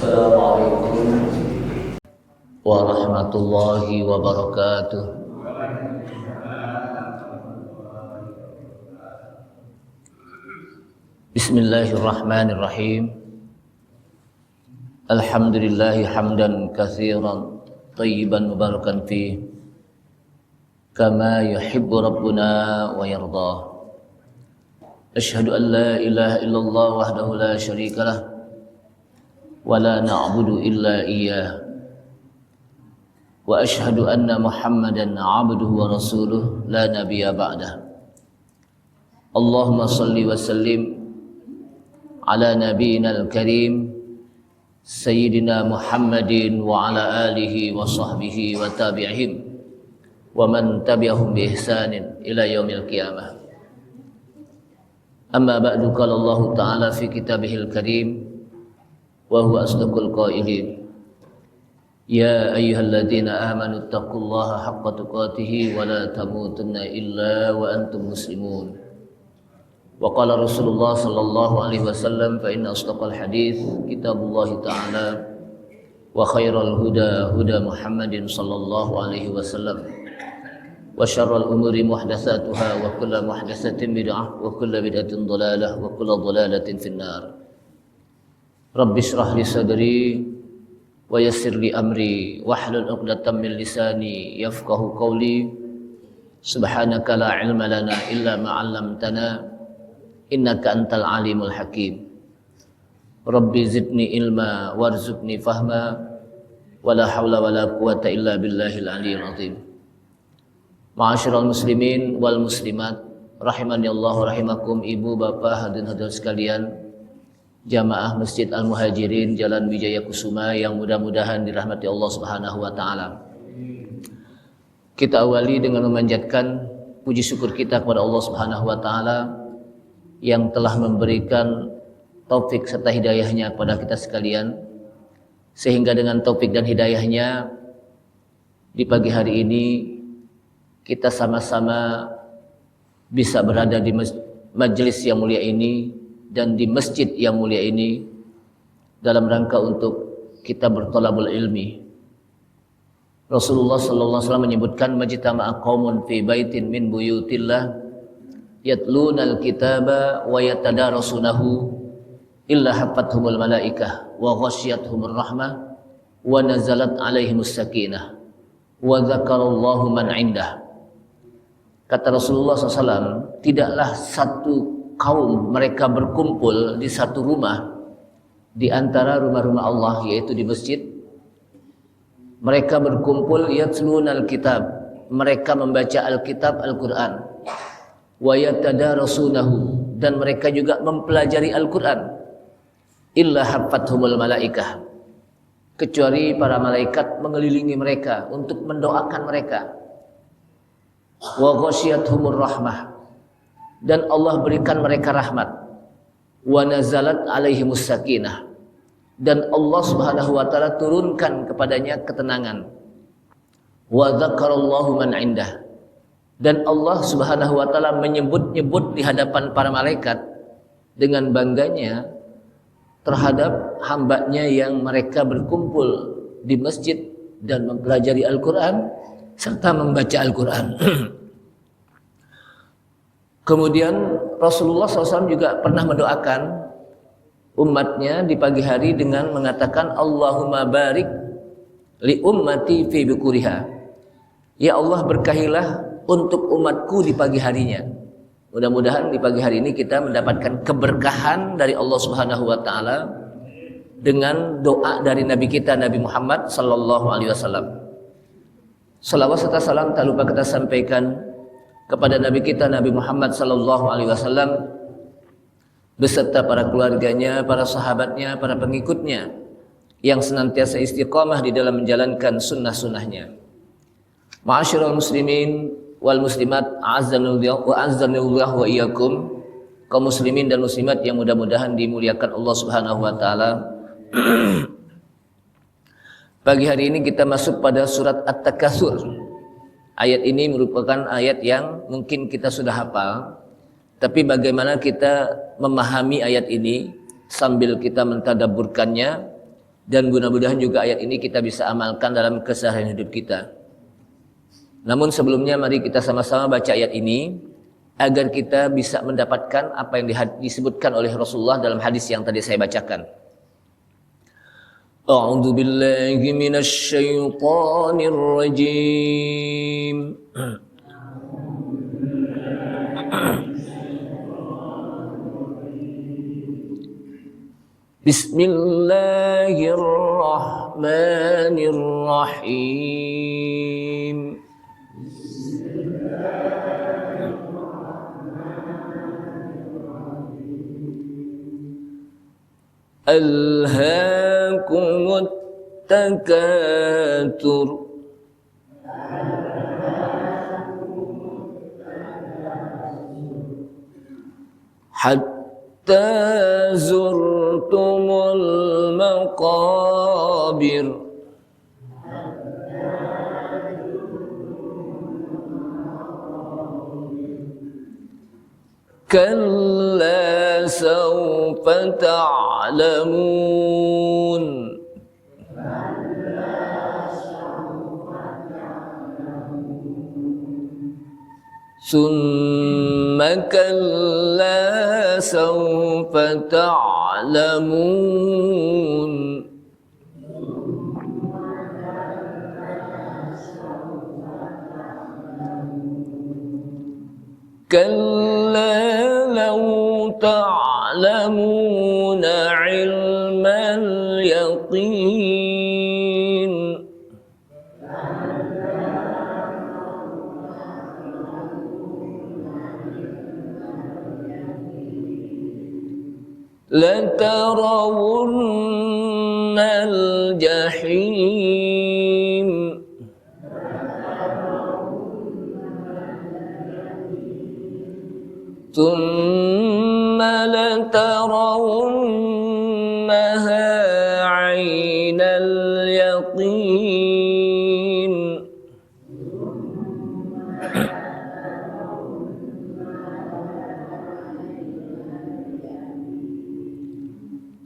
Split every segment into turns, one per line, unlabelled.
Assalamualaikum warahmatullahi wabarakatuh. Bismillahirrahmanirrahim. Alhamdulillahi hamdan katsiran thayyiban mubarakan fi kama yuhibbu rabbuna wa yarda. Asyhadu an la ilaha illallah wahdahu la syarikalah wa la na'budu illa iyyah. Wa asyhadu anna Muhammadan 'abduhu wa rasuluh la nabiyya ba'dah. Allahumma shalli wa sallim ala nabiyyinal karim sayyidina Muhammadin wa ala alihi wa sahbihi wa tabi'ihim wa man tabi'ahum bi ihsanin ila yaumil qiyamah. Amma ba'du, qala Allah ta'ala fi kitabihil karim wa huwa asdaqul qailin. Ya ayyuhalladzina amanu taqullaha haqqa tuqatih wa la tamutunna illa wa antum muslimun. Wa qala Rasulullah sallallahu alaihi wasallam fa inna asdaqal hadits kitabullah ta'ala wa khairal huda huda Muhammadin sallallahu alaihi wasallam wa syarrul umuri muhdatsatuha wa kullu muhdatsatin bid'ah wa kullu bid'atin dhalalah wa kullu dhalalatin finnar. Rabbi shrah li sadri wa yassir li amri wahlul 'uqdatam min lisani yafqahu qawli. Subhanaka la ilma lana illa ma 'allamtana innaka antal alimul hakim. Rabbi zidni ilma warzuqni fahma wala haula wala quwata illa billahil aliyil azim. Ma'asyiral muslimin wal muslimat rahimani Allah rahimakum, ibu bapak hadirin hadirat sekalian, jamaah Masjid Al-Muhajirin Jalan Wijaya Kusuma yang mudah-mudahan dirahmati Allah Subhanahu wa taala. Kita awali dengan memanjatkan puji syukur kita kepada Allah Subhanahu wa taala yang telah memberikan taufik serta hidayahnya kepada kita sekalian, sehingga dengan taufik dan hidayahnya di pagi hari ini kita sama-sama bisa berada di majelis yang mulia ini dan di masjid yang mulia ini dalam rangka untuk kita bertolabul ilmi. Rasulullah sallallahu alaihi wasallam menyebutkan majtama'a qaumun fi baitin min buyutillah yatlunal kitaba wa yatadarasunahu illa hafathumul malaikah wa ghasyiyatuhumur rahmah wa nazalat alaihimus sakinah wa dzakarallahu man indah. Kata Rasulullah SAW, tidaklah satu kaum mereka berkumpul di satu rumah di antara rumah-rumah Allah, yaitu di masjid. Mereka berkumpul yatlunal kitab, mereka membaca Alkitab Al-Quran, wa yatadarasunahu, dan mereka juga mempelajari Al-Quran, illa hafathumul malaikah, kecuali para malaikat mengelilingi mereka untuk mendoakan mereka. Wa ghasyiyatuhumur rahmah, dan Allah berikan mereka rahmat. Wa nazalat alaihimus sakinah, dan Allah Subhanahu wa taala turunkan kepadanya ketenangan. Wa dzakarallahu man indah, dan Allah Subhanahu wa taala menyebut-nyebut di hadapan para malaikat dengan bangganya terhadap hambanya yang mereka berkumpul di masjid dan mempelajari Al-Quran serta membaca Al-Quran. Kemudian Rasulullah SAW juga pernah mendoakan umatnya di pagi hari dengan mengatakan, Allahumma barik li ummati fi bukuriha. Ya Allah, berkahilah untuk umatku di pagi harinya. Mudah-mudahan di pagi hari ini kita mendapatkan keberkahan dari Allah Subhanahu wa taala dengan doa dari Nabi kita Nabi Muhammad sallallahu alaihi wasallam. Salawat serta salam tak lupa kita sampaikan kepada Nabi kita Nabi Muhammad sallallahu alaihi wasallam beserta para keluarganya, para sahabatnya, para pengikutnya yang senantiasa istiqamah di dalam menjalankan sunnah-sunnahnya. Ma'asyiral muslimin wal muslimat, a'azzanillahu wa iyyakum, kaum muslimin dan muslimat yang mudah-mudahan dimuliakan Allah Subhanahu wa taala. Pagi hari ini kita masuk pada surat At-Takatsur. Ayat ini merupakan ayat yang mungkin kita sudah hafal, tapi bagaimana kita memahami ayat ini sambil kita mentadabburkannya dan mudah-mudahan juga ayat ini kita bisa amalkan dalam keseharian hidup kita. Namun sebelumnya mari kita sama-sama baca ayat ini agar kita bisa mendapatkan apa yang disebutkan oleh Rasulullah dalam hadis yang tadi saya bacakan. A'udzu billahi minasy syaithanir rajim. Bismillahirrahmanirrahim. Alhaakumut takatsur hatta zurtumul maqabir kalla sawfa ta'lamun summa kalla sawfa ta'lamun kalla law ta'lamuna 'ilmal yaqin latarawunnal jahim thumma latarawunnaha 'ainal yaqin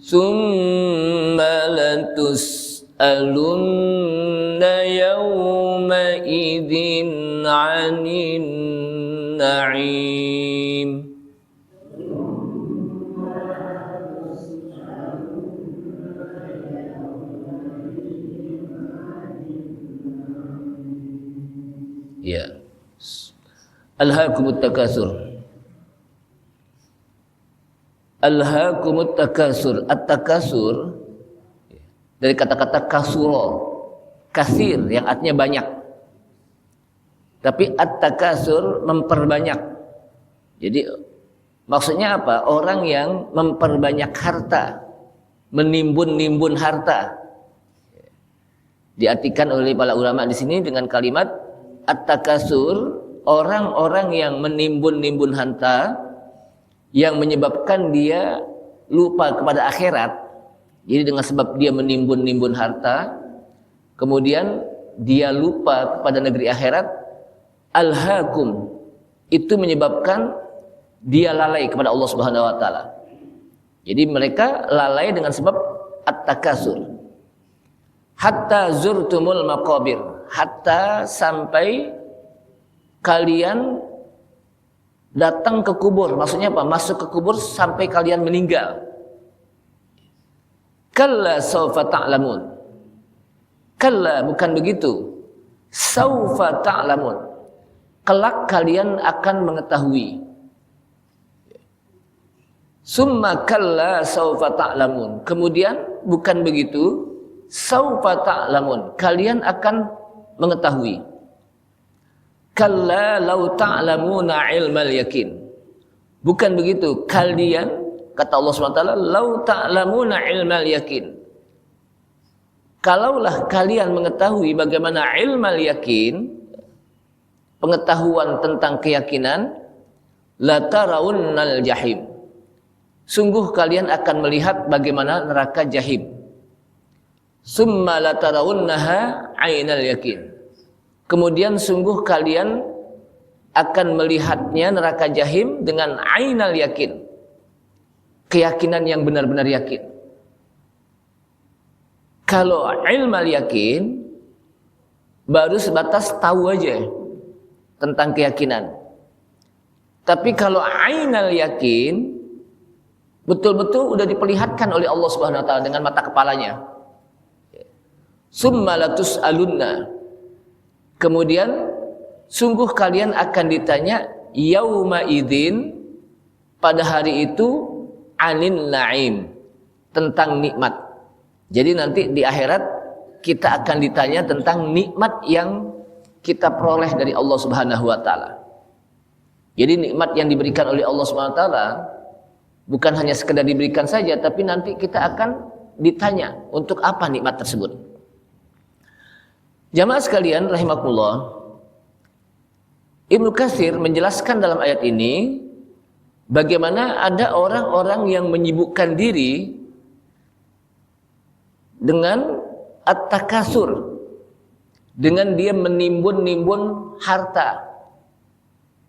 summa latus'alunna yawma idzin 'anin na'im. Ya. Alhaakumut takatsur. Alhaakumut takatsur. At-takatsur dari kata-kata kasura, kasir yang artinya banyak. Tapi at-takatsur memperbanyak. Jadi maksudnya apa? Orang yang memperbanyak harta, menimbun-nimbun harta. Diartikan oleh para ulama di sini dengan kalimat at-takatsur, orang-orang yang menimbun-nimbun harta yang menyebabkan dia lupa kepada akhirat. Jadi dengan sebab dia menimbun-nimbun harta, kemudian dia lupa kepada negeri akhirat, alhaakum, itu menyebabkan dia lalai kepada Allah Subhanahu wa taala. Jadi mereka lalai dengan sebab at-takatsur. Hatta zurtumul maqabir, hatta sampai kalian datang ke kubur. Maksudnya apa? Masuk ke kubur sampai kalian meninggal. Kalla sawfa ta'lamun. Kalla, bukan begitu. Sawfa ta'lamun. Kelak kalian akan mengetahui. Summa kalla sawfa ta'lamun. Kemudian bukan begitu. Sawfa ta'lamun. Kalian akan mengetahui. Kalla law ta'lamuna ilmal yakin. Bukan begitu. Kalian, kata Allah SWT, law ta'lamuna ilmal yakin. Kalaulah kalian mengetahui bagaimana ilmal yakin, pengetahuan tentang keyakinan, latarawunnal jahim. Sungguh kalian akan melihat bagaimana neraka jahim. Summa latarawunnaha 'ainal yakin. Kemudian sungguh kalian akan melihatnya neraka jahim dengan 'ainal yakin. Keyakinan yang benar-benar yakin. Kalau ilmal yakin baru sebatas tahu aja tentang keyakinan. Tapi kalau ainal yakin betul-betul udah diperlihatkan oleh Allah Subhanahu wa taala dengan mata kepalanya. Summa latus'alunna. Kemudian sungguh kalian akan ditanya yauma idzin, pada hari itu, anin naim, tentang nikmat. Jadi nanti di akhirat kita akan ditanya tentang nikmat yang kita peroleh dari Allah Subhanahu wa taala. Jadi nikmat yang diberikan oleh Allah Subhanahu wa taala bukan hanya sekedar diberikan saja, tapi nanti kita akan ditanya untuk apa nikmat tersebut. Jamaah sekalian rahimakumullah, Ibnu Katsir menjelaskan dalam ayat ini bagaimana ada orang-orang yang menyibukkan diri dengan at-takasur, dengan dia menimbun-nimbun harta,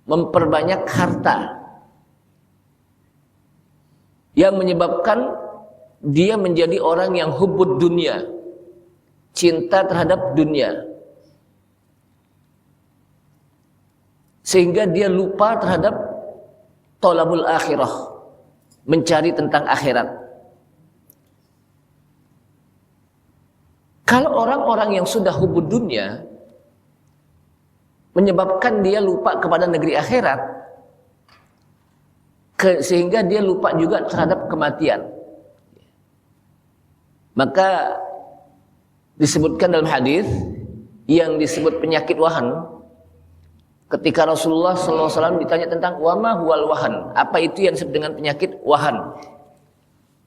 memperbanyak harta, yang menyebabkan dia menjadi orang yang hubbud dunia, cinta terhadap dunia, sehingga dia lupa terhadap thalabul akhirah, mencari tentang akhirat. Kalau orang-orang yang sudah hubbud dunia menyebabkan dia lupa kepada negeri akhirat, sehingga dia lupa juga terhadap kematian, maka disebutkan dalam hadis yang disebut penyakit wahan, ketika Rasulullah SAW ditanya tentang wama huwal wahan, apa itu yang disebut dengan penyakit wahan?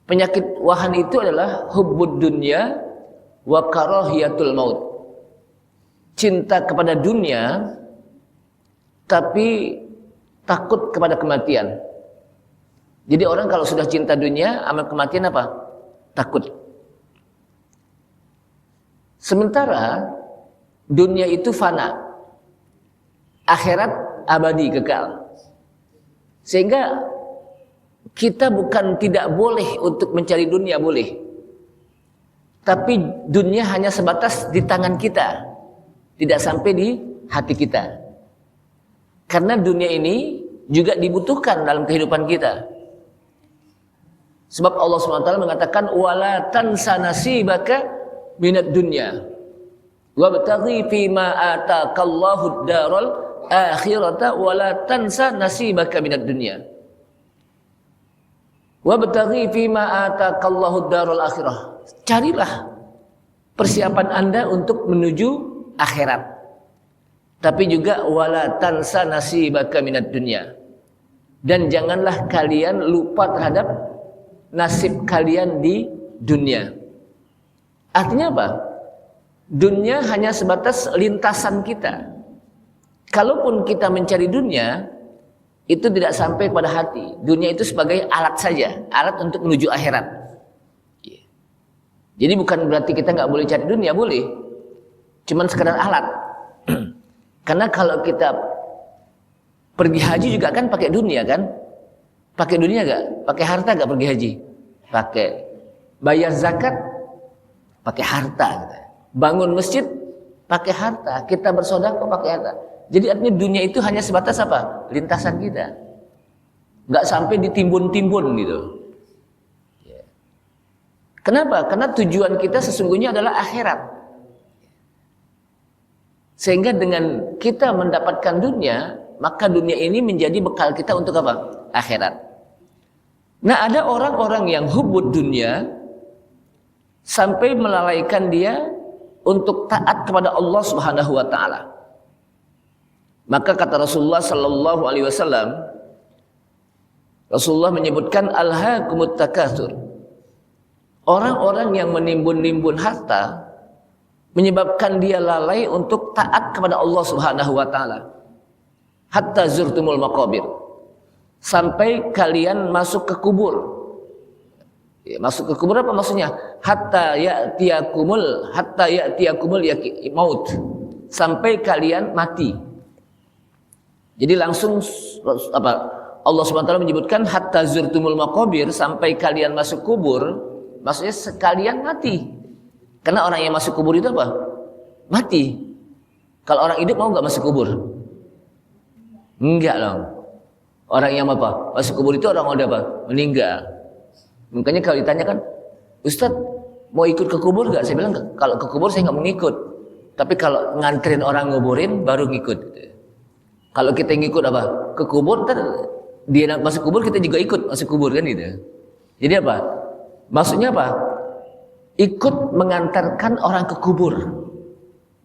Penyakit wahan itu adalah hubbud dunya wa karahiyatul maut, cinta kepada dunia tapi takut kepada kematian. Jadi orang kalau sudah cinta dunia, sama kematian apa? Takut. Sementara dunia itu fana, akhirat abadi kekal. Sehingga kita bukan tidak boleh untuk mencari dunia, boleh. Tapi dunia hanya sebatas di tangan kita, tidak sampai di hati kita. Karena dunia ini juga dibutuhkan dalam kehidupan kita. Sebab Allah SWT mengatakan wala tansa nasibaka minad dunya wabtaghi fima ataqallahu ad-daral akhirata wala tansa nasibaka minad dunya wabtaghi fima ataqallahu ad-daral akhirah. Carilah persiapan Anda untuk menuju akhirat, tapi juga wala tansa nasibaka minad dunya, dan janganlah kalian lupa terhadap nasib kalian di dunia. Artinya apa? Dunia hanya sebatas lintasan kita. Kalaupun kita mencari dunia, itu tidak sampai pada hati. Dunia itu sebagai alat saja, alat untuk menuju akhirat. Jadi bukan berarti kita nggak boleh cari dunia, boleh. Cuman sekedar alat. Karena kalau kita pergi haji juga kan pakai dunia kan? Pakai dunia gak? Pakai harta gak pergi haji? Pakai. Bayar zakat? Pakai harta. Bangun masjid? Pakai harta. Kita bersedekah pakai harta. Jadi artinya dunia itu hanya sebatas apa? Lintasan kita. Gak sampai ditimbun-timbun gitu. Kenapa? Karena tujuan kita sesungguhnya adalah akhirat. Sehingga dengan kita mendapatkan dunia, maka dunia ini menjadi bekal kita untuk apa? Akhirat. Nah, ada orang-orang yang hubbud dunia sampai melalaikan dia untuk taat kepada Allah Subhanahu wa taala. Maka kata Rasulullah sallallahu alaihi wasallam, Rasulullah menyebutkan alhaakumut takatsur. Orang-orang yang menimbun-nimbun harta menyebabkan dia lalai untuk taat kepada Allah Subhanahu wa taala. Hatta zurtumul maqabir. Sampai kalian masuk ke kubur. Masuk ke kubur apa maksudnya? Hatta ya'tiyakumul maut. Sampai kalian mati. Jadi langsung apa? Allah SWT menyebutkan hatta zurtumul maqabir, sampai kalian masuk kubur, maksudnya sekalian mati. Karena orang yang masuk kubur itu apa? Mati. Kalau orang hidup mau nggak masuk kubur? Enggak lah. Orang yang apa? Masuk kubur itu orang udah apa? Meninggal. Makanya kalau ditanyakan, Ustadz mau ikut ke kubur nggak? Saya bilang kalau ke kubur saya nggak mau ngikut. Tapi kalau nganterin orang nguburin baru ngikut. Kalau kita ngikut apa? Ke kubur, ntar dia masuk kubur kita juga ikut masuk kubur kan gitu. Jadi apa? Maksudnya apa? Ikut mengantarkan orang ke kubur.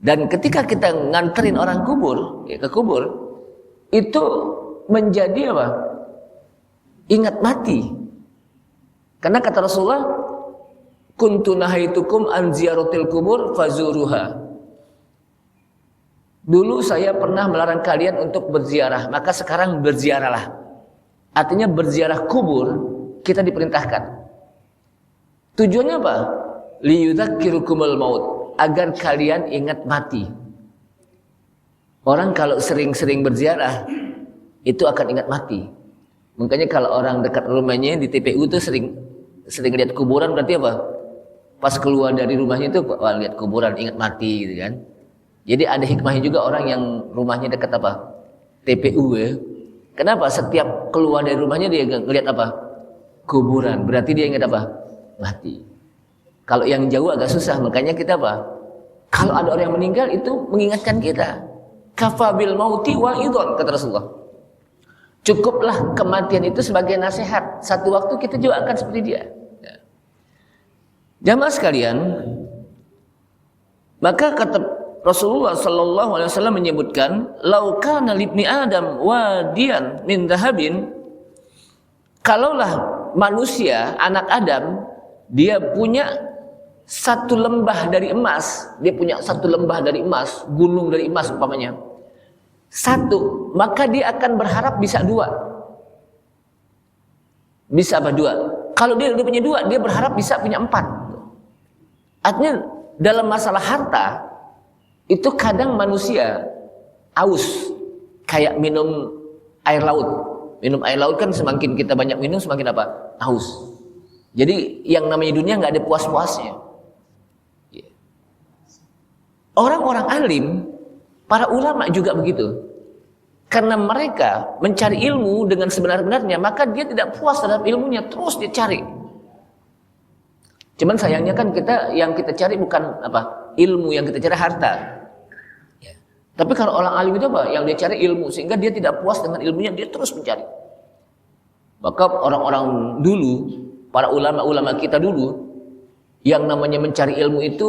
Dan ketika kita nganterin orang kubur, ya, ke kubur, itu menjadi apa? Ingat mati. Karena kata Rasulullah, kuntu nahaitukum an ziyaratil kubur fazuruha. Dulu saya pernah melarang kalian untuk berziarah, maka sekarang berziarahlah. Artinya berziarah kubur kita diperintahkan. Tujuannya apa? Liyudzakirukumul maut, agar kalian ingat mati. Orang kalau sering-sering berziarah itu akan ingat mati. Makanya kalau orang dekat rumahnya di TPU itu sering lihat kuburan, berarti apa? Pas keluar dari rumahnya itu lihat kuburan, ingat mati gitu kan. Jadi ada hikmahnya juga orang yang rumahnya dekat apa? TPU ya. Kenapa? Setiap keluar dari rumahnya dia ngelihat apa? Kuburan. Berarti dia ingat apa? Mati. Kalau yang jauh agak susah, makanya kita apa? Kalau ada orang yang meninggal itu mengingatkan kita. Kafabil mauti wa'idon, kata Rasulullah. Cukuplah kematian itu sebagai nasihat. Satu waktu kita juga akan seperti dia. Jamaah sekalian, maka kata Rasulullah sallallahu alaihi wasallam menyebutkan, "Lau kana libni Adam wadiyan min dhahabin." Kalaulah manusia, anak Adam, dia punya satu lembah dari emas, gunung dari emas umpamanya. Satu, maka dia akan berharap bisa dua. Bisa apa dua? Kalau dia punya dua, dia berharap bisa punya empat. Artinya dalam masalah harta, itu kadang manusia aus, kayak minum air laut. Minum air laut kan semakin kita banyak minum semakin apa? Aus. Jadi yang namanya dunia nggak ada puas-puasnya. Orang-orang alim, para ulama juga begitu. Karena mereka mencari ilmu dengan sebenar-benarnya, maka dia tidak puas terhadap ilmunya, terus dia cari. Cuman sayangnya kan yang kita cari bukan apa? Ilmu, yang kita cari harta. Ya. Tapi kalau orang alim itu apa? Yang dia cari ilmu, sehingga dia tidak puas dengan ilmunya, dia terus mencari. Maka orang-orang dulu, para ulama-ulama kita dulu, yang namanya mencari ilmu itu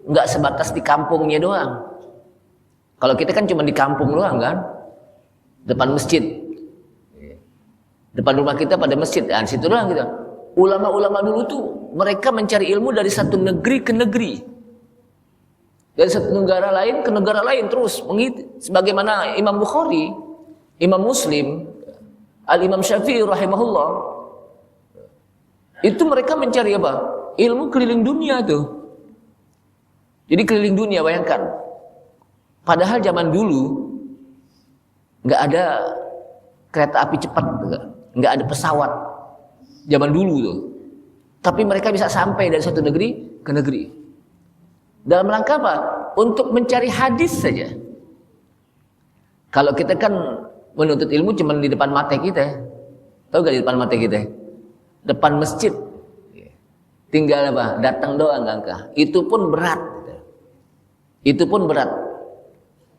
nggak sebatas di kampungnya doang. Kalau kita kan cuma di kampung doang kan, depan masjid, depan rumah kita pada masjid, di situ doang kita. Ulama-ulama dulu tuh mereka mencari ilmu dari satu negeri ke negeri, dari satu negara lain ke negara lain terus. Sebagaimana Imam Bukhari, Imam Muslim, Al-Imam Syafi'i rahimahullah, itu mereka mencari apa? Ilmu keliling dunia tuh. Jadi keliling dunia, bayangkan. Padahal zaman dulu nggak ada kereta api cepat, nggak ada pesawat. Zaman dulu tuh. Tapi mereka bisa sampai dari satu negeri ke negeri. Dalam rangka apa? Untuk mencari hadis saja. Kalau kita kan menuntut ilmu cuma di depan mata kita. Tahu gak di depan mata kita? Depan masjid. Tinggal apa? Datang doang angka. Itu pun berat. Itu pun berat.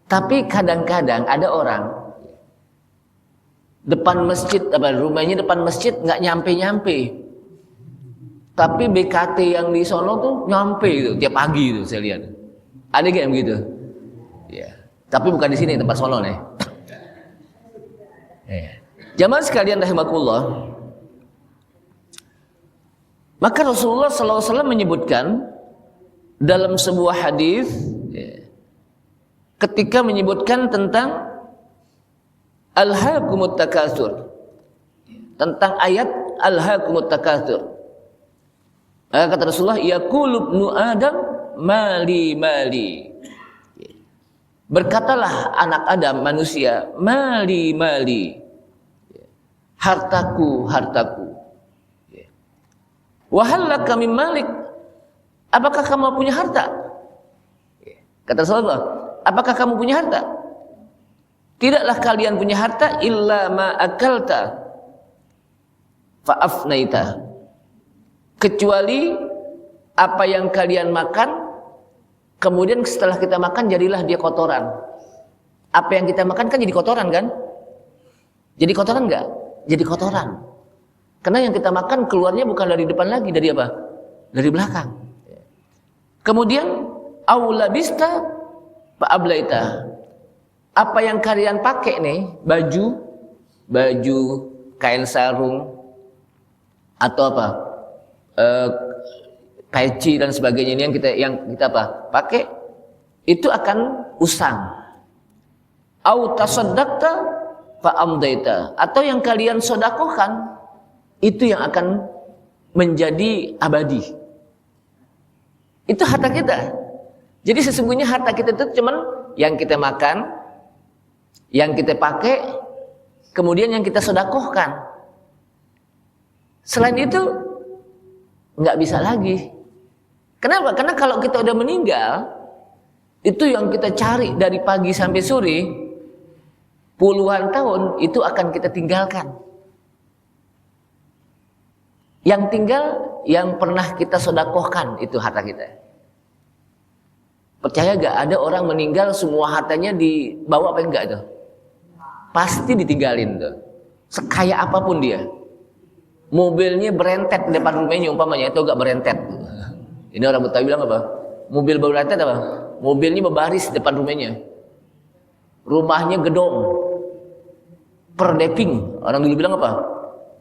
Tapi kadang-kadang ada orang depan masjid, rumahnya depan masjid nggak nyampe-nyampe. Tapi BKT yang di sono tuh nyampe gitu, tiap pagi itu saya lihat. Ada kayak begitu. Ya. Tapi bukan di sini tempat sono nih. Jamaah sekalian rahimakumullah. Maka Rasulullah SAW menyebutkan dalam sebuah hadis, ketika menyebutkan tentang Alhaakumut takatsur, tentang ayat Alhaakumut takatsur. Kata Rasulullah, yaqulu ibnu Adam mali mali. Berkatalah anak Adam, manusia, mali mali. Hartaku, hartaku. Wa hal laka min malik? apakah kamu punya harta? Kata Rasulullah, apakah kamu punya harta? Tidaklah kalian punya harta illa ma akalta fa afnaita, kecuali apa yang kalian makan, kemudian setelah kita makan jadilah dia kotoran. Apa yang kita makan kan jadi kotoran kan? Jadi kotoran enggak? Jadi kotoran. Karena yang kita makan keluarnya bukan dari depan lagi, dari apa? Dari belakang. Kemudian aula bista fa ablaita. Apa yang kalian pakai nih, baju, kain sarung atau apa? Peci dan sebagainya, ini yang kita apa? Pakai itu akan usang. Au tasaddaqta fa amdaita, atau yang kalian sedekahkan itu yang akan menjadi abadi. Itu harta kita. Jadi sesungguhnya harta kita itu cuman yang kita makan, yang kita pakai, kemudian yang kita sedekahkan. Selain itu nggak bisa lagi. Kenapa? Karena kalau kita udah meninggal, itu yang kita cari dari pagi sampai sore, puluhan tahun itu akan kita tinggalkan. Yang tinggal yang pernah kita sedekahkan itu harta kita. Percaya gak ada orang meninggal semua hartanya dibawa apa enggak tuh? Pasti ditinggalin tuh. Sekaya apapun dia. Mobilnya berentet di depan rumahnya umpamanya, itu gak berentet. Ini orang Betawi bilang apa? Mobil berentet apa? Mobilnya berbaris di depan rumahnya. Rumahnya gedong. Perdeping. Orang dulu bilang apa?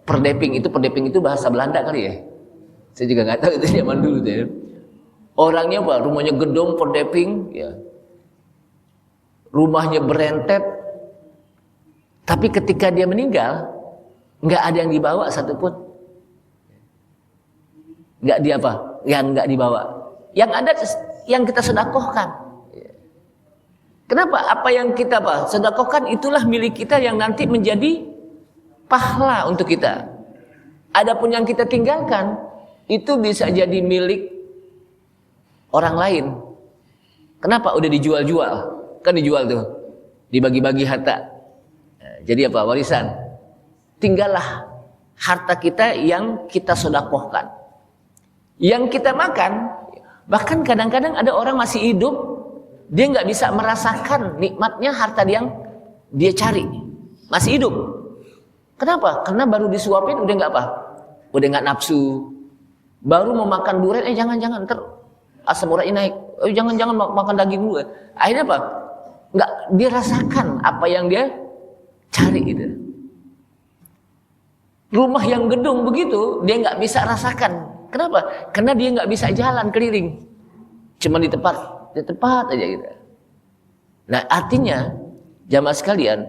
Perdeping itu bahasa Belanda kali ya. Saya juga nggak tahu itu zaman dulu deh. Orangnya apa? Rumahnya gedong, perdeping, ya. Rumahnya berentet. Tapi ketika dia meninggal, nggak ada yang dibawa satupun. Nggak di apa? Yang nggak dibawa. Yang ada yang kita sedekahkan. Kenapa? Apa yang kita sedekahkan itulah milik kita yang nanti menjadi pahala untuk kita. Adapun yang kita tinggalkan itu bisa jadi milik orang lain. Kenapa? Udah dijual-jual. Kan dijual tuh. Dibagi-bagi harta. Jadi apa? Warisan. Tinggallah harta kita yang kita sedekahkan. Yang kita makan, bahkan kadang-kadang ada orang masih hidup, dia nggak bisa merasakan nikmatnya harta yang dia cari. Masih hidup. Kenapa? Karena baru disuapin udah nggak apa? Udah nggak nafsu. Baru mau makan durian, jangan-jangan ntar asam uratnya naik. Jangan-jangan makan daging dulu. Akhirnya apa? Nggak dia rasakan apa yang dia cari gitu. Rumah yang gedung begitu dia nggak bisa rasakan. Kenapa? Karena dia nggak bisa jalan keliling. Cuma di tempat aja gitu. Nah artinya jamaah sekalian,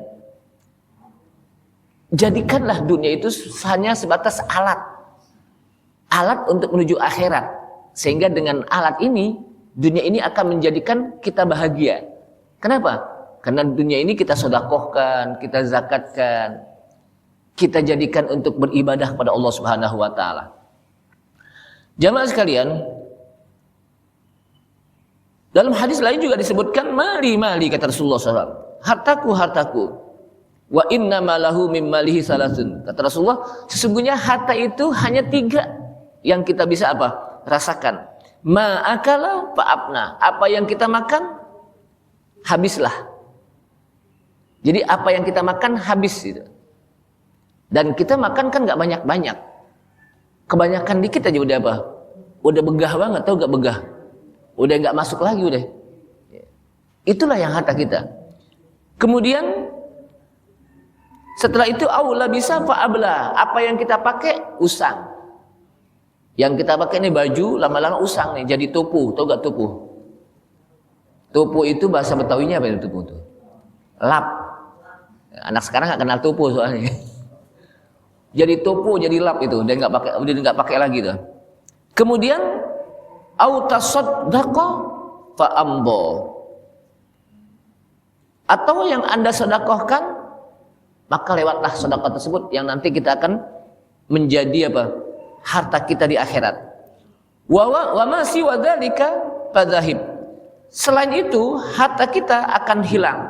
jadikanlah dunia itu hanya sebatas alat untuk menuju akhirat, sehingga dengan alat ini dunia ini akan menjadikan kita bahagia. Kenapa? Karena dunia ini kita sedekahkan, kita zakatkan, kita jadikan untuk beribadah kepada Allah Subhanahu wa taala. Jamaah sekalian, dalam hadis lain juga disebutkan mali kata Rasulullah SAW, hartaku. Wa inna malahu mim malihi salasun. Kata Rasulullah, sesungguhnya harta itu hanya 3 yang kita bisa rasakan. Ma akala fa afna. Apa yang kita makan habislah. Jadi apa yang kita makan habis gitu. Dan kita makan kan nggak banyak-banyak. Kebanyakan dikit aja udah udah begah banget, tau gak begah? Udah nggak masuk lagi udah. Itulah yang harta kita. Kemudian setelah itu aula bisa fa'abla. Apa yang kita pakai usang. Yang kita pakai ini baju lama-lama usang nih, jadi tupu. Tahu gak tupu? Tupu itu bahasa Betawinya apa itu tupu itu? Lap. Anak sekarang nggak kenal tupu soalnya. Jadi tupu, jadi lap itu. Dia nggak pakai lagi tuh. Kemudian au tasaddaqa fa ambo. Atau yang Anda sedekahkan, maka lewatlah sedekah tersebut yang nanti kita akan menjadi harta kita di akhirat. Wa ma siwa dzalika fadzahib. Selain itu, harta kita akan hilang.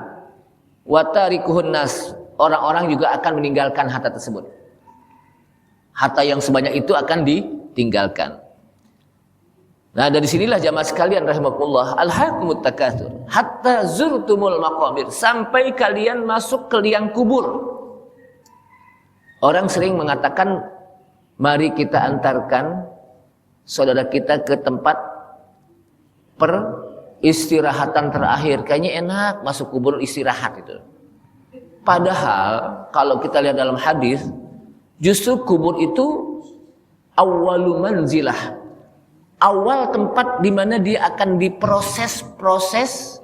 Wa tarikuhun nas. Orang-orang juga akan meninggalkan harta tersebut. Harta yang sebanyak itu akan ditinggalkan. Nah, dari sinilah jamaah sekalian rahimakumullah, alhaakumut takatsur hatta zurtumul maqabir, sampai kalian masuk ke liang kubur. Orang sering mengatakan, mari kita antarkan saudara kita ke tempat peristirahatan terakhir. Kayaknya enak masuk kubur istirahat itu. Padahal kalau kita lihat dalam hadis, justru kubur itu awwalu manzilah, awal tempat di mana dia akan diproses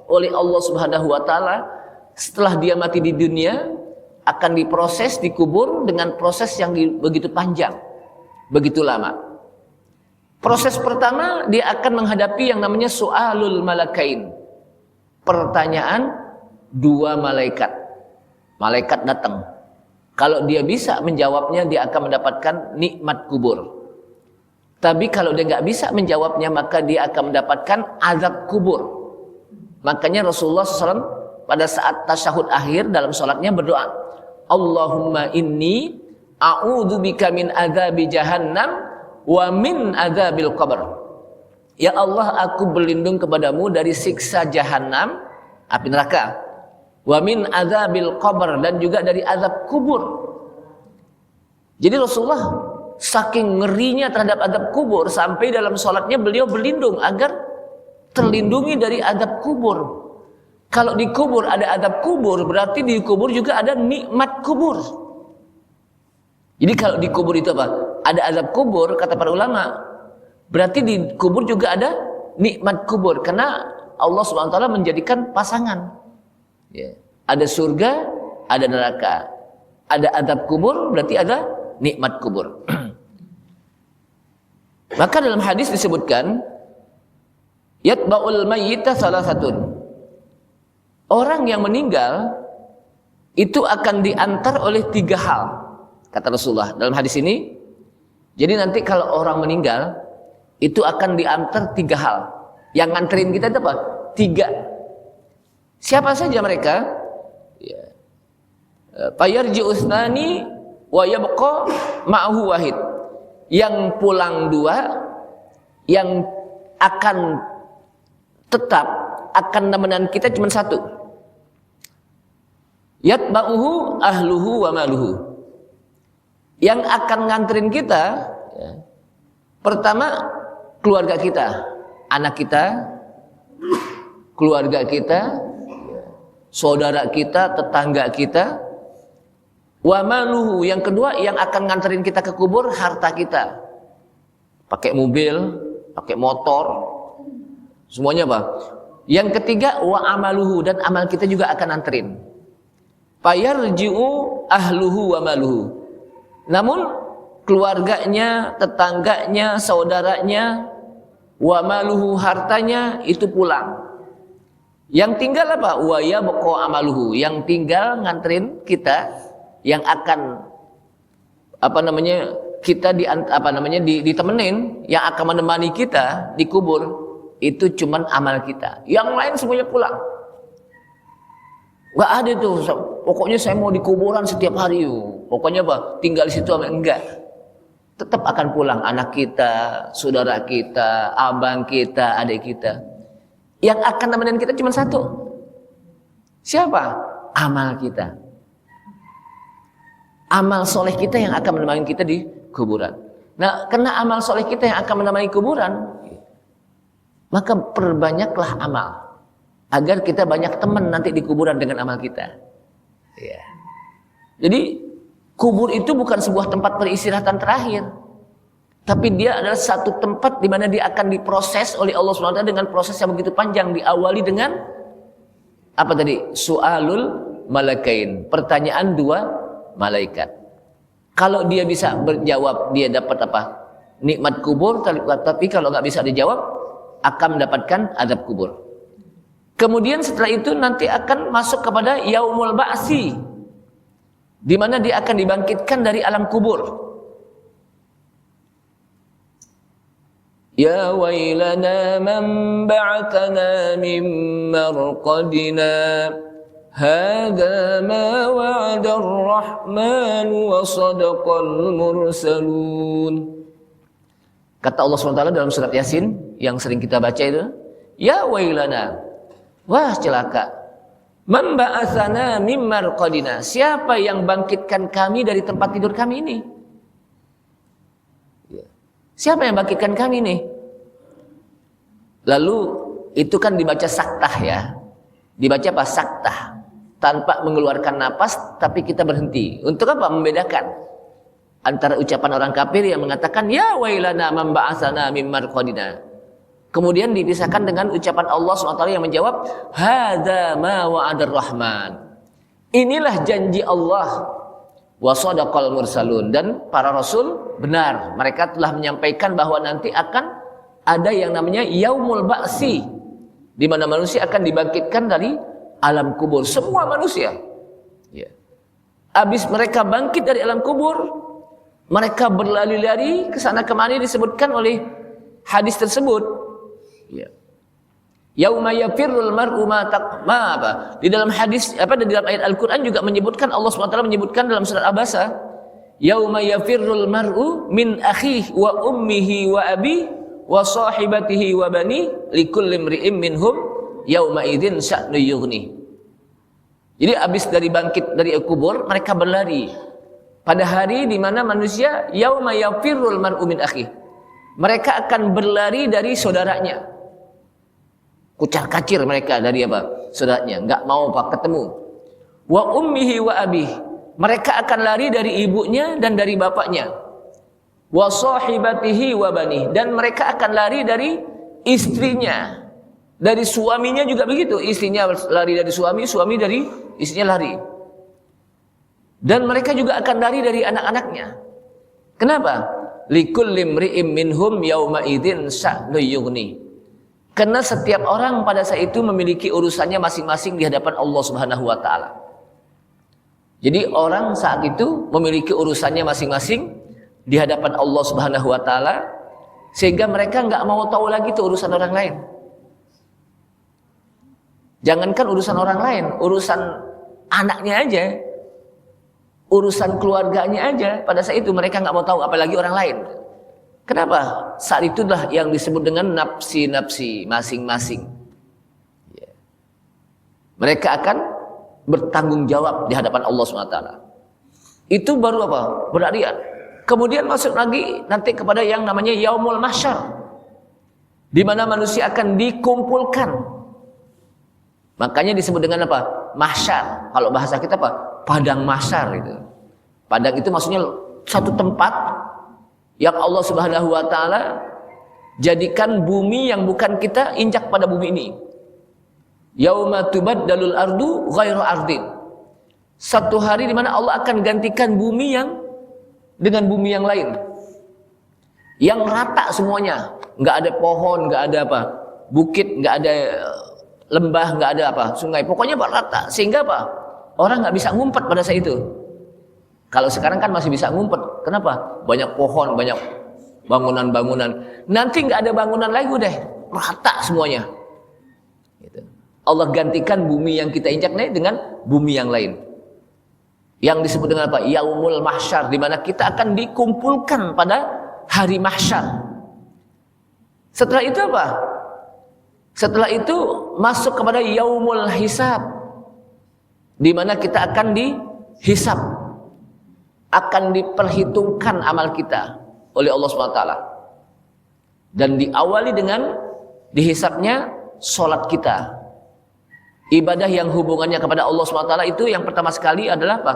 oleh Allah Subhanahu wa taala. Setelah dia mati di dunia, akan diproses, dikubur dengan proses yang begitu panjang, begitu lama. Proses pertama, dia akan menghadapi yang namanya su'alul malakain. Pertanyaan dua malaikat. Malaikat datang. Kalau dia bisa menjawabnya, dia akan mendapatkan nikmat kubur. Tapi kalau dia nggak bisa menjawabnya, maka dia akan mendapatkan azab kubur. Makanya Rasulullah SAW pada saat tasyahud akhir dalam sholatnya berdoa, Allahumma inni a'udzubika min adzabi jahannam wa min adzabil qabr. Ya Allah, aku berlindung kepadamu dari siksa jahanam, api neraka, wa min adzabil qabr, dan juga dari azab kubur. Jadi Rasulullah saking ngerinya terhadap azab kubur, sampai dalam sholatnya beliau berlindung agar terlindungi dari azab kubur. Kalau di kubur ada azab kubur, berarti di kubur juga ada nikmat kubur. Jadi kalau di kubur itu apa? Ada azab kubur, kata para ulama, berarti di kubur juga ada nikmat kubur, karena Allah SWT menjadikan pasangan. Ya. Ada surga, ada neraka. Ada azab kubur, berarti ada nikmat kubur. Maka dalam hadis disebutkan, yatba'ul mayyita salasatun. Orang yang meninggal itu akan diantar oleh 3 hal, kata Rasulullah dalam hadis ini. Jadi nanti kalau orang meninggal itu akan diantar 3 hal. Yang nganterin kita itu apa? 3. Siapa saja mereka? Ya. Fayarji'u tsani wa yabqa ma'ahu wahid. Yang pulang 2, yang akan tetap akan nemenan kita cuma 1. Yatba'uhu ahluhu wa maluhu. Yang akan nganterin kita, ya, pertama keluarga kita, anak kita, keluarga kita, saudara kita, tetangga kita. Wa maluhu, yang kedua yang akan nganterin kita ke kubur, harta kita. Pakai mobil, pakai motor, semuanya apa? Yang ketiga wa amaluhu, dan amal kita juga akan nganterin. Fayarji'u ahluhu wa maluhu. Namun keluarganya, tetangganya, saudaranya, wa maluhu, hartanya itu pulang. Yang tinggal apa? Wa yabqa amaluhu, yang tinggal nganterin kita, yang akan kita ditemenin, yang akan menemani kita di kubur, itu cuman amal kita. Yang lain semuanya pulang. Enggak ada tuh, pokoknya saya mau di kuburan setiap hari. Pokoknya apa? Tinggal di situ, enggak. Tetap akan pulang anak kita, saudara kita, abang kita, adik kita. Yang akan nemenin kita cuma 1. Siapa? Amal kita. Amal soleh kita yang akan menemani kita di kuburan. Nah, karena amal soleh kita yang akan menemani kuburan, maka perbanyaklah amal, agar kita banyak teman nanti di kuburan dengan amal kita. Ya. Jadi kubur itu bukan sebuah tempat peristirahatan terakhir, tapi dia adalah satu tempat di mana dia akan diproses oleh Allah SWT dengan proses yang begitu panjang. Diawali dengan apa tadi? Su'alul malakain, pertanyaan 2 malaikat. Kalau dia bisa berjawab, dia dapat apa? Nikmat kubur. Tapi kalau nggak bisa dijawab, akan mendapatkan azab kubur. Kemudian setelah itu nanti akan masuk kepada yaumul ba'si, di mana dia akan dibangkitkan dari alam kubur. Ya wailana man ba'athana min marqadina hadza ma wa'ada ar-rahman wa sadaqal mursalun. Kata Allah SWT dalam surat Yasin yang sering kita baca itu, ya wailana, wah celaka, man ba'athana min marqadina, siapa yang bangkitkan kami dari tempat tidur kami ini? Siapa yang bangkitkan kami ini? Lalu itu kan dibaca saktah ya. Dibaca apa? Saktah. Tanpa mengeluarkan napas, tapi kita berhenti. Untuk apa? Membedakan antara ucapan orang kafir yang mengatakan ya wailana man ba'atsana min marqadina. Kemudian dipisahkan dengan ucapan Allah SWT yang menjawab hadza ma wa'adar rahman. Inilah janji Allah. Wa sadaqal mursalun, dan para rasul benar, mereka telah menyampaikan bahwa nanti akan ada yang namanya yaumul ba'si, di mana manusia akan dibangkitkan dari alam kubur, semua manusia. Ya. Habis mereka bangkit dari alam kubur, mereka berlari-lari ke sana kemari, disebutkan oleh hadis tersebut. Ya. Yauma yafirrul mar'u ma di dalam hadis di dalam ayat Al-Qur'an juga menyebutkan, Allah SWT menyebutkan dalam surat Abasa, yauma yafirrul mar'u min akhihi wa ummihi wa abi wa sahibatihi wa bani likulli imri'in minhum yauma idzin sya'nu yughni. Jadi habis dari bangkit dari kubur, mereka berlari pada hari di mana manusia yauma yafirrul mar'u min akhihi, mereka akan berlari dari saudaranya. Kucar-kacir mereka dari apa? Saudaranya, enggak mau ketemu. Wa ummihi wa abih, mereka akan lari dari ibunya dan dari bapaknya. Wa sahibatihi wa bani, dan mereka akan lari dari istrinya. Dari suaminya juga begitu, istrinya lari dari suami, suami dari istrinya lari. Dan mereka juga akan lari dari anak-anaknya. Kenapa? Likulli imri'in minhum yauma idzin sya'nu yughni. Karena setiap orang pada saat itu memiliki urusannya masing-masing di hadapan Allah Subhanahu wa taala. Jadi orang saat itu memiliki urusannya masing-masing di hadapan Allah Subhanahu wa taala, sehingga mereka enggak mau tahu lagi itu urusan orang lain. Jangankan urusan orang lain, urusan anaknya aja, urusan keluarganya aja, pada saat itu mereka enggak mau tahu, apalagi orang lain. Kenapa? Saat itulah yang disebut dengan nafsi-nafsi masing-masing. Mereka akan bertanggung jawab di hadapan Allah SWT. Itu baru apa? Berarti kemudian masuk lagi nanti kepada yang namanya yaumul mahsyar, di mana manusia akan dikumpulkan. Makanya disebut dengan apa? Mahsyar. Kalau bahasa kita apa? Padang mahsyar itu. Padang itu maksudnya satu tempat yang Allah Subhanahu wa taala jadikan bumi yang bukan kita injak pada bumi ini. Yauma tubaddalul ardu ghairu ardin. Satu hari di mana Allah akan gantikan bumi yang dengan bumi yang lain. Yang rata semuanya, enggak ada pohon, enggak ada apa? Bukit, enggak ada lembah, enggak ada apa? Sungai. Pokoknya rata, sehingga apa? Orang enggak bisa ngumpet pada saat itu. Kalau sekarang kan masih bisa ngumpet. Kenapa? Banyak pohon, banyak bangunan-bangunan. Nanti nggak ada bangunan lagi udah rata semuanya. Gitu. Allah gantikan bumi yang kita injak dengan bumi yang lain. Yang disebut dengan apa? Yaumul mahsyar, di mana kita akan dikumpulkan pada hari mahsyar. Setelah itu apa? Setelah itu masuk kepada yaumul hisab, di mana kita akan dihisab. Akan diperhitungkan amal kita oleh Allah SWT, dan diawali dengan dihisapnya solat kita. Ibadah yang hubungannya kepada Allah SWT itu yang pertama sekali adalah apa?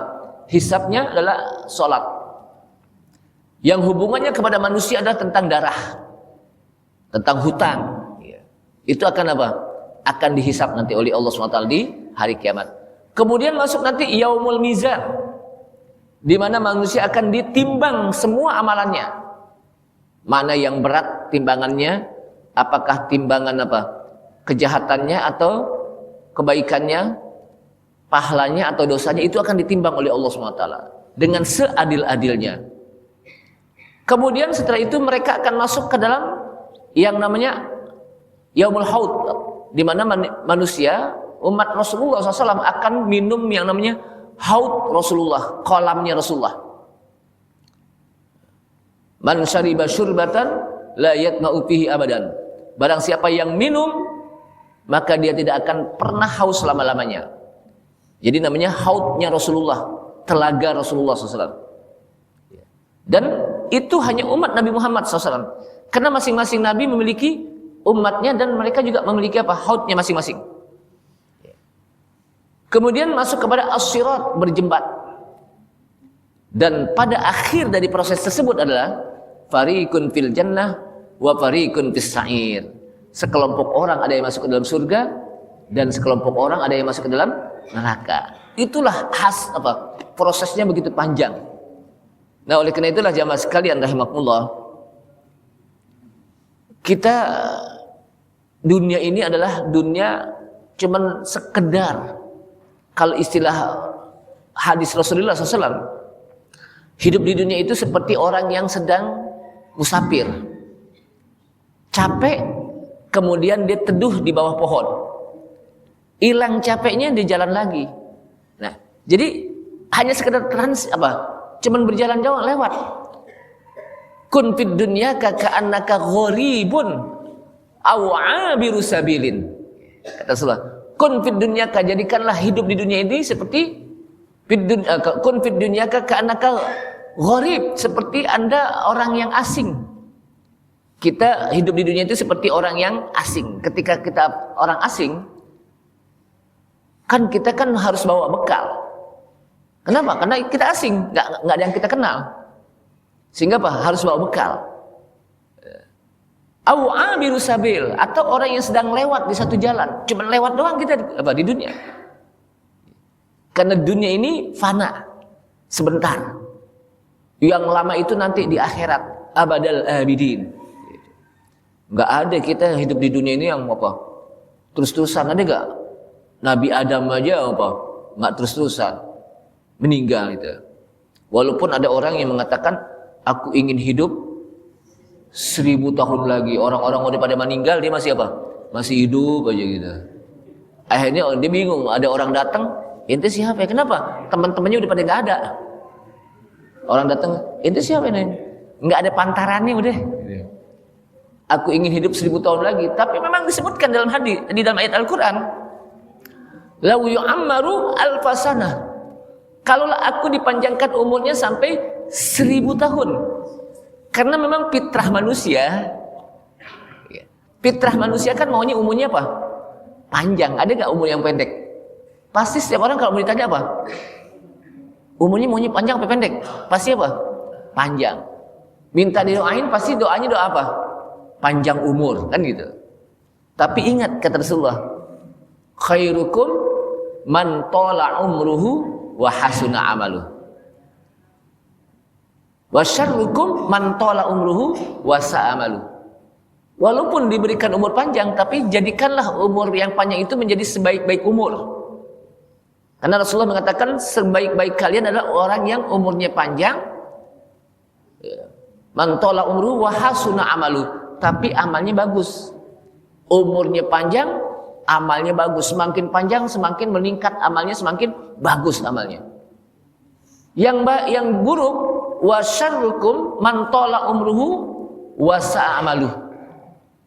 Hisapnya adalah solat. Yang hubungannya kepada manusia adalah tentang darah, tentang hutang. Itu akan apa? Akan dihisap nanti oleh Allah SWT di hari kiamat. Kemudian masuk nanti yaumul mizan, di mana manusia akan ditimbang semua amalannya. Mana yang berat timbangannya? Apakah timbangan apa? Kejahatannya atau kebaikannya, pahalanya atau dosanya, itu akan ditimbang oleh Allah SWT dengan seadil-adilnya. Kemudian setelah itu mereka akan masuk ke dalam yang namanya Yaumul Haud, di mana manusia umat Rasulullah SAW akan minum yang namanya haud Rasulullah, kolamnya Rasulullah. Man syariba syurbatan la yatma'u fihi abadan. Barang siapa yang minum, maka dia tidak akan pernah haus selama-lamanya. Jadi namanya haudnya Rasulullah, telaga Rasulullah SAW. Dan itu hanya umat Nabi Muhammad SAW. Karena masing-masing Nabi memiliki umatnya dan mereka juga memiliki apa? Haudnya masing-masing. Kemudian masuk kepada as-sirat, berjembat. Dan pada akhir dari proses tersebut adalah fariqun fil jannah wa fariqun fis sa'ir. Sekelompok orang ada yang masuk ke dalam surga dan sekelompok orang ada yang masuk ke dalam neraka. Itulah prosesnya begitu panjang. Nah, oleh karena itulah jamaah sekalian rahimakumullah, kita dunia ini adalah dunia cuman sekedar, kalau istilah hadis Rasulullah SAW, hidup di dunia itu seperti orang yang sedang musafir, capek, kemudian dia teduh di bawah pohon, hilang capeknya dia jalan lagi. Nah, jadi hanya sekedar cuman berjalan jauh lewat. Kun fid dunya ka'annaka gharibun aw 'abiru sabilin. Kata Rasulullah, kun fid dunya, jadikanlah hidup di dunia ini seperti kun fid dunya ka'annaka gharib, seperti Anda orang yang asing. Kita hidup di dunia itu seperti orang yang asing. Ketika kita orang asing, kan kita kan harus bawa bekal. Kenapa? Karena kita asing, nggak ada yang kita kenal. Sehingga apa? Harus bawa bekal. Au abiru sabil, atau orang yang sedang lewat di satu jalan, cuma lewat doang kita di dunia. Karena dunia ini fana, sebentar. Yang lama itu nanti di akhirat, abadal abidin. Nggak ada kita hidup di dunia ini yang terus-terusan. Ada nggak? Nabi Adam aja nggak terus-terusan, meninggal itu. Walaupun ada orang yang mengatakan, aku ingin hidup 1000 tahun lagi. Orang-orang udah pada meninggal, dia masih masih hidup aja gitu. Akhirnya dia bingung, ada orang datang, ente siapa ya? Kenapa? Teman-temannya udah pada nggak ada. Orang datang, ente siapa ini? Nggak ada pantarannya udah. Aku ingin hidup 1000 tahun lagi. Tapi memang disebutkan dalam hadis, di dalam ayat Al-Quran, lau yu'ammaru alfasana, kalaulah aku dipanjangkan umurnya sampai 1000 tahun. Karena memang fitrah manusia kan maunya umurnya panjang. Ada gak umur yang pendek? Pasti setiap orang kalau mau ditanya umurnya maunya panjang atau pendek? Pasti panjang. Minta didoain, pasti doanya doa panjang umur, kan gitu. Tapi ingat kata Rasulullah, khairukum man tola umruhu wa hasuna amaluh, wa syarrukum man tola umruhu wa sa'amaluh. Walaupun diberikan umur panjang, tapi jadikanlah umur yang panjang itu menjadi sebaik-baik umur. Karena Rasulullah mengatakan sebaik-baik kalian adalah orang yang umurnya panjang, man tola umruhu wa hasuna amaluh, tapi amalnya bagus. Umurnya panjang, amalnya bagus. Semakin panjang semakin meningkat amalnya, semakin bagus amalnya. Yang buruk, wa syarrukum man tola umruhu wa sa'amaluh.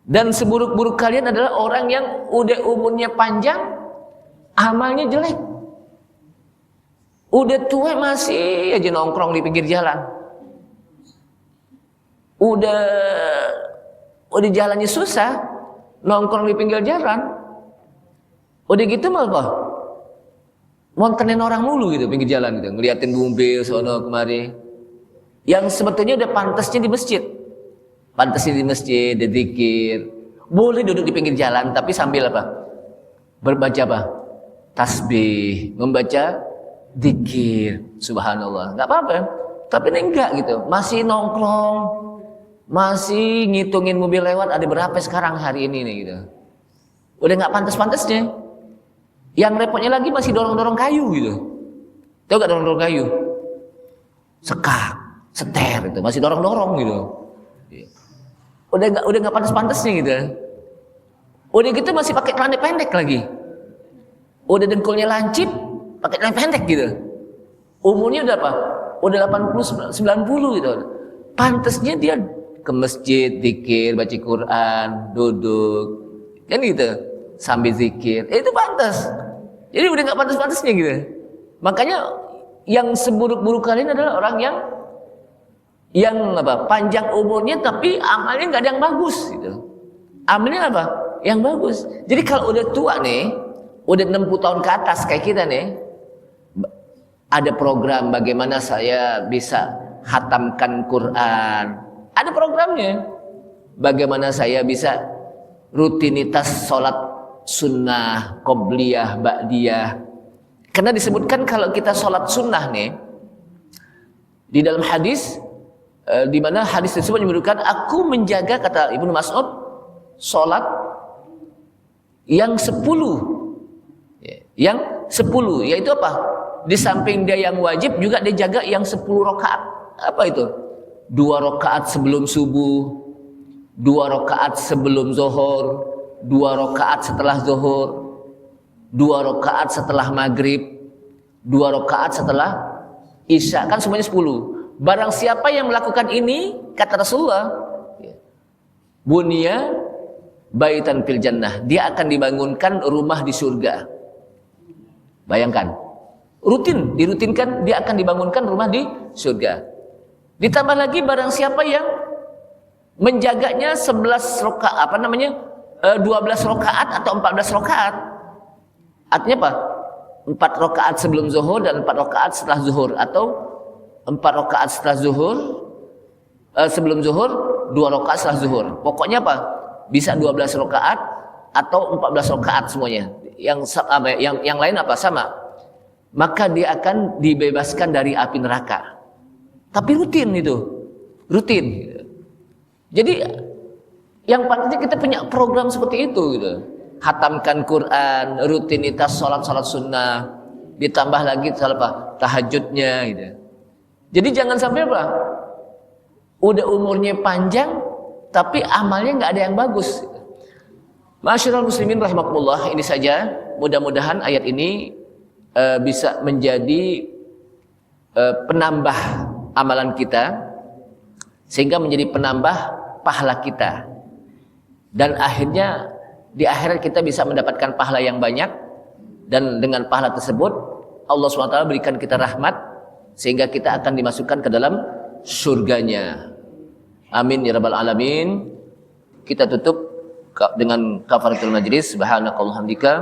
Dan seburuk-buruk kalian adalah orang yang udah umurnya panjang, amalnya jelek. Udah tua masih aja nongkrong di pinggir jalan. Udah jalannya susah, nongkrong di pinggir jalan. Udah gitu malah montenin orang mulu gitu pinggir jalan gitu, ngeliatin mobil sono kemari. Yang sebetulnya udah pantasnya di masjid. Pantasnya di masjid, di zikir. Boleh duduk di pinggir jalan tapi sambil berbaca tasbih, membaca zikir, subhanallah. Enggak apa-apa. Tapi ini enggak gitu. Masih nongkrong, masih ngitungin mobil lewat ada berapa sekarang hari ini nih gitu. Udah enggak pantas-pantasnya. Yang repotnya lagi masih dorong-dorong kayu gitu. Tahu enggak dorong-dorong kayu? Sekak, seter itu, masih dorong-dorong gitu. udah nggak pantas-pantasnya gitu. Udah gitu masih pakai celana pendek lagi. Udah dengkulnya lancip, pakai celana pendek gitu. Umurnya udah apa? Udah 80 90 gitu. Pantasnya dia ke masjid, zikir, baca Quran, duduk. Kan gitu. Sambil zikir. Itu pantas. Jadi udah nggak pantas-pantasnya gitu. Makanya yang seburuk-buruk kalian adalah orang yang apa? Panjang umurnya tapi amalnya nggak ada yang bagus gitu. Amalnya apa? Yang bagus. Jadi kalau udah tua nih, udah 60 tahun ke atas kayak kita nih, ada program bagaimana saya bisa khatamkan Quran. Ada programnya. Bagaimana saya bisa rutinitas sholat sunnah, qobliyah, ba'diyah. Karena disebutkan kalau kita sholat sunnah nih, di dalam hadis, di mana hadis tersebut menyebutkan, aku menjaga, kata Ibnu Mas'ud, sholat yang 10. Yang 10, yaitu apa? Di samping dia yang wajib, juga dia jaga yang 10 rakaat. Apa itu? 2 rakaat sebelum subuh, 2 rakaat sebelum zuhur, 2 rakaat setelah zuhur, 2 rakaat setelah maghrib, 2 rakaat setelah isya. Kan semuanya 10. Barang siapa yang melakukan ini, kata Rasulullah, bunya baitan fil jannah, dia akan dibangunkan rumah di surga. Bayangkan, dirutinkan, dia akan dibangunkan rumah di surga. Ditambah lagi barang siapa yang menjaganya 11 rakaat, 12 rakaat atau 14 rakaat. Artinya apa? 4 rakaat sebelum zuhur dan 4 rakaat setelah zuhur, atau 4 rakaat setelah zuhur, sebelum zuhur, 2 rakaat setelah zuhur. Pokoknya apa? Bisa 12 rakaat atau 14 rakaat semuanya. Yang lain apa? Sama. Maka dia akan dibebaskan dari api neraka. Tapi rutin itu. Rutin. Jadi yang pantasnya kita punya program seperti itu gitu. Khatamkan Quran, rutinitas sholat sunnah, ditambah lagi apa? Tahajudnya gitu. Jadi jangan sampai apa? Udah umurnya panjang tapi amalnya nggak ada yang bagus. Ma'asyiral muslimin rahimakumullah, ini saja. Mudah-mudahan ayat ini bisa menjadi penambah amalan kita, sehingga menjadi penambah pahala kita, dan akhirnya di akhirat kita bisa mendapatkan pahala yang banyak, dan dengan pahala tersebut Allah SWT berikan kita rahmat sehingga kita akan dimasukkan ke dalam surganya. Amin ya rabbal alamin. Kita tutup dengan kafaratul majlis. Subhanakallahumma hamdika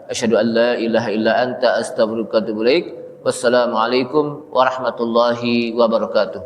asyhadu an la ilaha illa anta astaghfiruka wa atubu ilaik. Wassalamualaikum warahmatullahi wabarakatuh.